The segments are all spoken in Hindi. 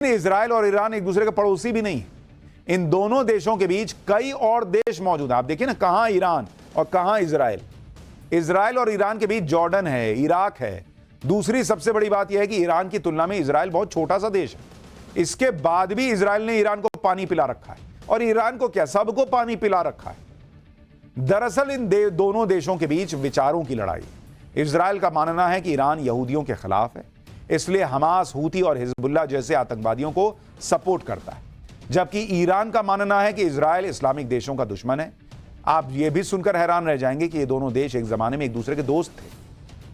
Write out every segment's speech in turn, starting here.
इजराइल और ईरान एक दूसरे के पड़ोसी भी नहीं। इन दोनों देशों के बीच कई और देश मौजूद हैं। आप देखिए ना, कहां ईरान और कहां इजराइल। इजराइल और ईरान के बीच जॉर्डन है, इराक है। दूसरी सबसे बड़ी बात यह है कि ईरान की तुलना में इजराइल बहुत छोटा सा देश है। इसके बाद भी इजराइल ने ईरान को पानी पिला रखा है, और ईरान को क्या, सबको पानी पिला रखा है। दरअसल इन दोनों देशों के बीच विचारों की लड़ाई। इजराइल का मानना है कि ईरान यहूदियों के खिलाफ है, इसलिए हमास, हूती और हिजबुल्लाह जैसे आतंकवादियों को सपोर्ट करता है, जबकि ईरान का मानना है कि इजराइल इस्लामिक देशों का दुश्मन है। आप यह भी सुनकर हैरान रह जाएंगे कि ये दोनों देश एक जमाने में एक दूसरे के दोस्त थे,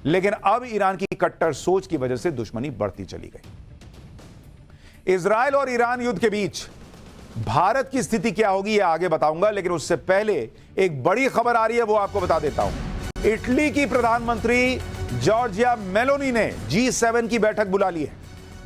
लेकिन अब ईरान की कट्टर सोच की वजह से दुश्मनी बढ़ती चली गई। इजराइल और ईरान युद्ध के बीच भारत की स्थिति क्या होगी यह आगे बताऊंगा, लेकिन उससे पहले एक बड़ी खबर आ रही है, वो आपको बता देता हूं। इटली की प्रधानमंत्री जॉर्जिया मेलोनी ने G7 की बैठक बुला ली है।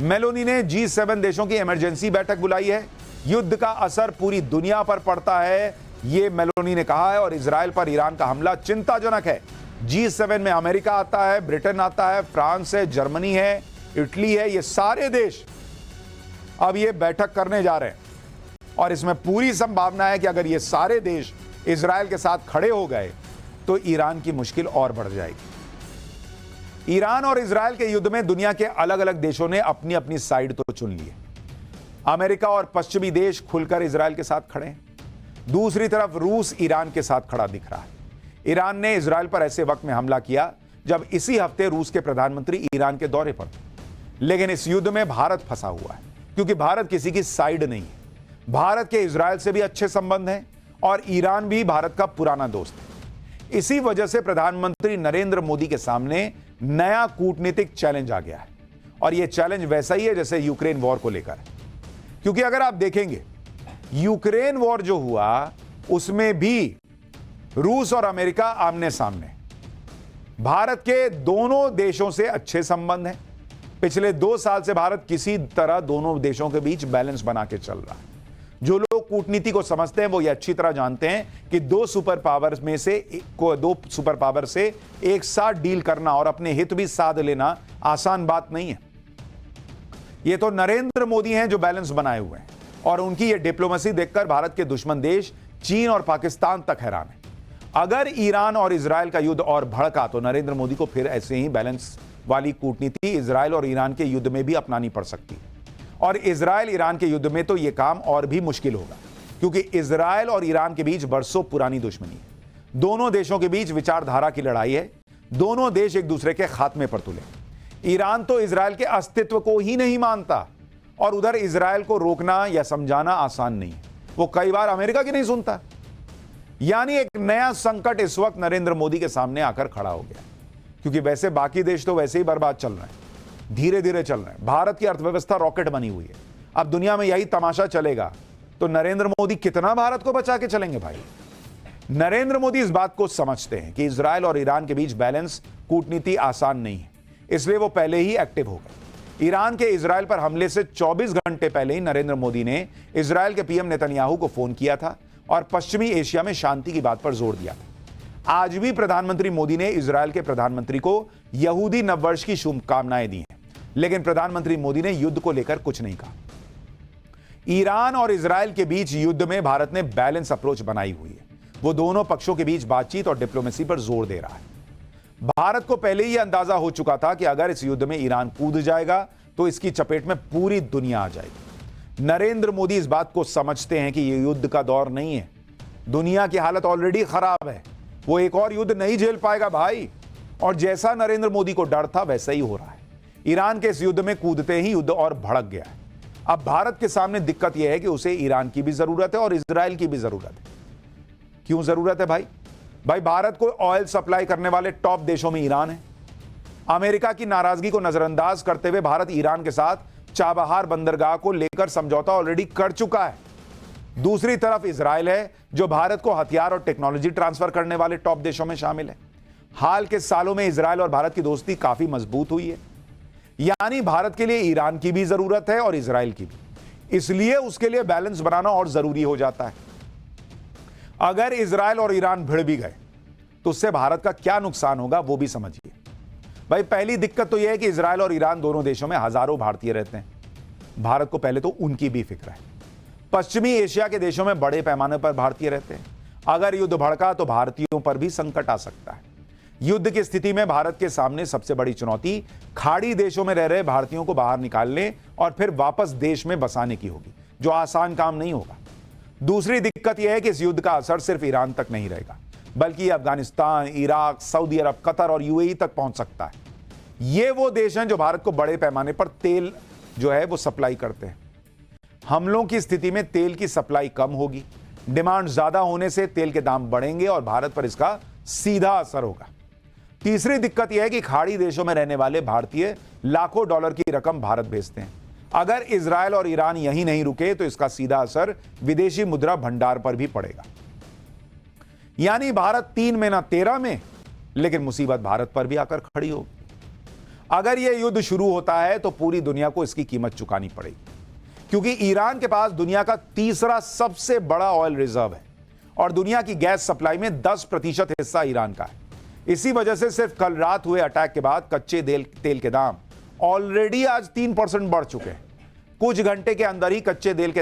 मेलोनी ने G7 देशों की इमरजेंसी बैठक बुलाई है। युद्ध का असर पूरी दुनिया पर पड़ता है, यह मेलोनी ने कहा है, और इजराइल पर ईरान का हमला चिंताजनक है। G7 में अमेरिका आता है, ब्रिटेन आता है, फ्रांस है, जर्मनी है, इटली है, ये सारे देश अब ये बैठक करने जा रहे हैं, और इसमें पूरी संभावना है कि अगर ये सारे देश इजराइल के साथ खड़े हो गए तो ईरान की मुश्किल और बढ़ जाएगी। ईरान और इजराइल के युद्ध में दुनिया के अलग अलग देशों ने अपनी अपनी साइड तो चुन ली है। अमेरिका और पश्चिमी देश खुलकर इजराइल के साथ खड़े हैं। दूसरी तरफ रूस ईरान के साथ खड़ा दिख रहा है। ईरान ने इजराइल पर ऐसे वक्त में हमला किया जब इसी हफ्ते रूस के प्रधानमंत्री ईरान के दौरे पर थे। लेकिन इस युद्ध में भारत फंसा हुआ है, क्योंकि भारत किसी की साइड नहीं है। भारत के इजराइल से भी अच्छे संबंध हैं, और ईरान भी भारत का पुराना दोस्त है। इसी वजह से प्रधानमंत्री नरेंद्र मोदी के सामने नया कूटनीतिक चैलेंज आ गया है, और यह चैलेंज वैसा ही है जैसे यूक्रेन वॉर को लेकर है। क्योंकि अगर आप देखेंगे, यूक्रेन वॉर जो हुआ उसमें भी रूस और अमेरिका आमने सामने। भारत के दोनों देशों से अच्छे संबंध हैं। पिछले 2 साल से भारत किसी तरह दोनों देशों के बीच बैलेंस बना के चल रहा है। जो लोग कूटनीति को समझते हैं वो ये अच्छी तरह जानते हैं कि दो सुपर पावर से एक साथ डील करना और अपने हित भी साध लेना आसान बात नहीं है। ये तो नरेंद्र मोदी हैं जो बैलेंस बनाए हुए हैं, और उनकी ये डिप्लोमेसी देखकर भारत के दुश्मन देश चीन और पाकिस्तान तक हैरान है। अगर ईरान और इजराइल का युद्ध और भड़का तो नरेंद्र मोदी को फिर ऐसे ही बैलेंस वाली कूटनीति इजराइल और ईरान के युद्ध में भी अपनानी पड़ सकती है। और इजराइल ईरान के युद्ध में तो यह काम और भी मुश्किल होगा, क्योंकि इजराइल और ईरान के बीच बरसों पुरानी दुश्मनी है। दोनों देशों के बीच विचारधारा की लड़ाई है। दोनों देश एक दूसरे के खात्मे पर तुले। ईरान तो इजराइल के अस्तित्व को ही नहीं मानता, और उधर इजराइल को रोकना या समझाना आसान नहीं है। वो कई बार अमेरिका की नहीं सुनता। यानी एक नया संकट इस वक्त नरेंद्र मोदी के सामने आकर खड़ा हो गया, क्योंकि वैसे बाकी देश तो वैसे ही बर्बाद चल रहे हैं, धीरे धीरे चल रहे हैं। भारत की अर्थव्यवस्था रॉकेट बनी हुई है। अब दुनिया में यही तमाशा चलेगा तो नरेंद्र मोदी कितना भारत को बचा के चलेंगे भाई। नरेंद्र मोदी इस बात को समझते हैं कि इजराइल और ईरान के बीच बैलेंस कूटनीति आसान नहीं है, इसलिए वो पहले ही एक्टिव हो गए। ईरान के इजराइल पर हमले से 24 घंटे पहले ही नरेंद्र मोदी ने इजराइल के पीएम नेतन्याहू को फोन किया था और पश्चिमी एशिया में शांति की बात पर जोर दिया था। आज भी प्रधानमंत्री मोदी ने इजराइल के प्रधानमंत्री को यहूदी नववर्ष की शुभकामनाएं दी हैं, लेकिन प्रधानमंत्री मोदी ने युद्ध को लेकर कुछ नहीं कहा। ईरान और इजराइल के बीच युद्ध में भारत ने बैलेंस अप्रोच बनाई हुई है। वो दोनों पक्षों के बीच बातचीत और डिप्लोमेसी पर जोर दे रहा है। भारत को पहले ही अंदाजा हो चुका था कि अगर इस युद्ध में ईरान कूद जाएगा तो इसकी चपेट में पूरी दुनिया आ जाएगी। नरेंद्र मोदी इस बात को समझते हैं कि यह युद्ध का दौर नहीं है। दुनिया की हालत ऑलरेडी खराब है, वो एक और युद्ध नहीं झेल पाएगा भाई। और जैसा नरेंद्र मोदी को डर था वैसा ही हो रहा है। ईरान के इस युद्ध में कूदते ही युद्ध और भड़क गया है। अब भारत के सामने दिक्कत यह है कि उसे ईरान की भी जरूरत है और इजराइल की भी जरूरत है। क्यों जरूरत है भाई? भारत को ऑयल सप्लाई करने वाले टॉप देशों में ईरान है। अमेरिका की नाराजगी को नजरअंदाज करते हुए भारत ईरान के साथ चाबहार बंदरगाह को लेकर समझौता ऑलरेडी कर चुका है। दूसरी तरफ इजराइल है जो भारत को हथियार और टेक्नोलॉजी ट्रांसफर करने वाले टॉप देशों में शामिल है। हाल के सालों में इजराइल और भारत की दोस्ती काफी मजबूत हुई है। यानी भारत के लिए ईरान की भी जरूरत है और इजराइल की भी, इसलिए उसके लिए बैलेंस बनाना और जरूरी हो जाता है। अगर इजराइल और ईरान भिड़ भी गए तो उससे भारत का क्या नुकसान होगा वो भी समझिए भाई। पहली दिक्कत तो यह है कि इजराइल और ईरान दोनों देशों में हजारों भारतीय रहते हैं। भारत को पहले तो उनकी भी फिक्र है। पश्चिमी एशिया के देशों में बड़े पैमाने पर भारतीय रहते हैं। अगर युद्ध भड़का तो भारतीयों पर भी संकट आ सकता है। युद्ध की स्थिति में भारत के सामने सबसे बड़ी चुनौती खाड़ी देशों में रह रहे भारतीयों को बाहर निकालने और फिर वापस देश में बसाने की होगी, जो आसान काम नहीं होगा। दूसरी दिक्कत यह है कि इस युद्ध का असर सिर्फ ईरान तक नहीं रहेगा, बल्कि अफगानिस्तान, इराक, सऊदी अरब, कतर और यूएई तक पहुंच सकता है। ये वो देश हैं जो भारत को बड़े पैमाने पर तेल जो है वो सप्लाई करते हैं। हमलों की स्थिति में तेल की सप्लाई कम होगी, डिमांड ज्यादा होने से तेल के दाम बढ़ेंगे और भारत पर इसका सीधा असर होगा। तीसरी दिक्कत यह है कि खाड़ी देशों में रहने वाले भारतीय लाखों डॉलर की रकम भारत भेजते हैं। अगर इजरायल और ईरान यहीं नहीं रुके तो इसका सीधा असर विदेशी मुद्रा भंडार पर भी पड़ेगा। यानी भारत 3 में ना 13 में, लेकिन मुसीबत भारत पर भी आकर खड़ी होगी। अगर यह युद्ध शुरू होता है तो पूरी दुनिया को इसकी कीमत चुकानी पड़ेगी, क्योंकि ईरान के पास दुनिया का तीसरा सबसे बड़ा ऑयल रिजर्व है और दुनिया की गैस सप्लाई में 10% हिस्सा ईरान का है। इसी वजह से सिर्फ कल रात हुए अटैक के बाद कच्चे तेल के दाम ऑलरेडी आज 3% बढ़ चुके हैं। कुछ घंटे के अंदर ही कच्चे तेल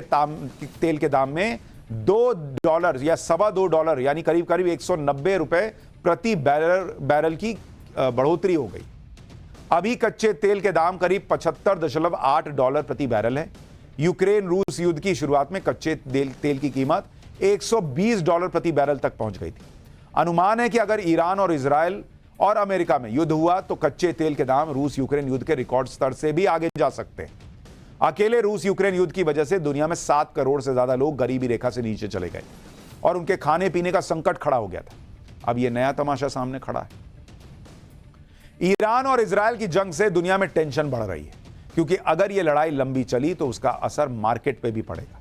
के दाम में $2 या $2.25 यानी करीब करीब 190 रुपए प्रति बैरल की बढ़ोतरी हो गई। अभी कच्चे तेल के दाम करीब $75.8 प्रति बैरल है। यूक्रेन रूस युद्ध की शुरुआत में कच्चे तेल की कीमत $120 प्रति बैरल तक पहुंच गई थी। अनुमान है कि अगर ईरान और इजराइल और अमेरिका में युद्ध हुआ तो कच्चे तेल के दाम रूस यूक्रेन युद्ध के रिकॉर्ड स्तर से भी आगे जा सकते हैं। अकेले रूस यूक्रेन युद्ध की वजह से दुनिया में 7 करोड़ से ज्यादा लोग गरीबी रेखा से नीचे चले गए और उनके खाने पीने का संकट खड़ा हो गया था। अब यह नया तमाशा सामने खड़ा है। ईरान और इजराइल की जंग से दुनिया में टेंशन बढ़ रही है, क्योंकि अगर यह लड़ाई लंबी चली तो उसका असर मार्केट पे भी पड़ेगा।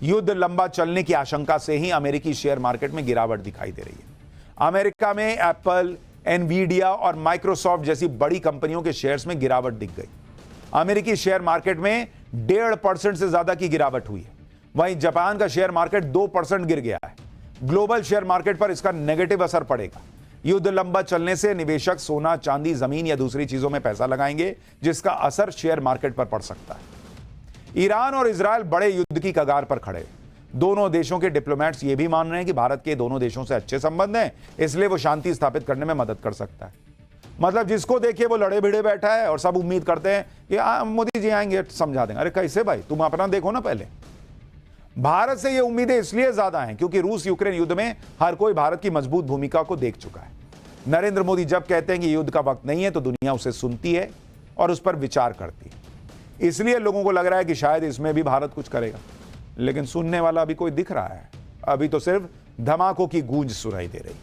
युद्ध लंबा चलने की आशंका से ही अमेरिकी शेयर मार्केट में गिरावट दिखाई दे रही है। अमेरिका में एप्पल, एनवीडिया और माइक्रोसॉफ्ट जैसी बड़ी कंपनियों के शेयर्स में गिरावट दिख गई। अमेरिकी शेयर मार्केट में 1.5% से ज्यादा की गिरावट हुई है। वहीं जापान का शेयर मार्केट 2% गिर गया है। ग्लोबल शेयर मार्केट पर इसका नेगेटिव असर पड़ेगा। युद्ध लंबा चलने से निवेशक सोना, चांदी, जमीन या दूसरी चीजों में पैसा लगाएंगे, जिसका असर शेयर मार्केट पर पड़ सकता है। ईरान और इजराइल बड़े युद्ध की कगार पर खड़े। दोनों देशों के डिप्लोमेट्स ये भी मान रहे हैं कि भारत के दोनों देशों से अच्छे संबंध हैं, इसलिए वो शांति स्थापित करने में मदद कर सकता है। मतलब जिसको देखिए वो लड़े भिड़े बैठा है और सब उम्मीद करते हैं कि मोदी जी आएंगे समझा देंगे। अरे कैसे भाई, तुम अपना देखो ना पहले। भारत से ये उम्मीदें इसलिए ज्यादा हैं क्योंकि रूस यूक्रेन युद्ध में हर कोई भारत की मजबूत भूमिका को देख चुका है। नरेंद्र मोदी जब कहते हैं कि युद्ध का वक्त नहीं है तो दुनिया उसे सुनती है और उस पर विचार करती है। इसलिए लोगों को लग रहा है कि शायद इसमें भी भारत कुछ करेगा, लेकिन सुनने वाला अभी कोई दिख रहा है? अभी तो सिर्फ धमाकों की गूंज सुनाई दे रही।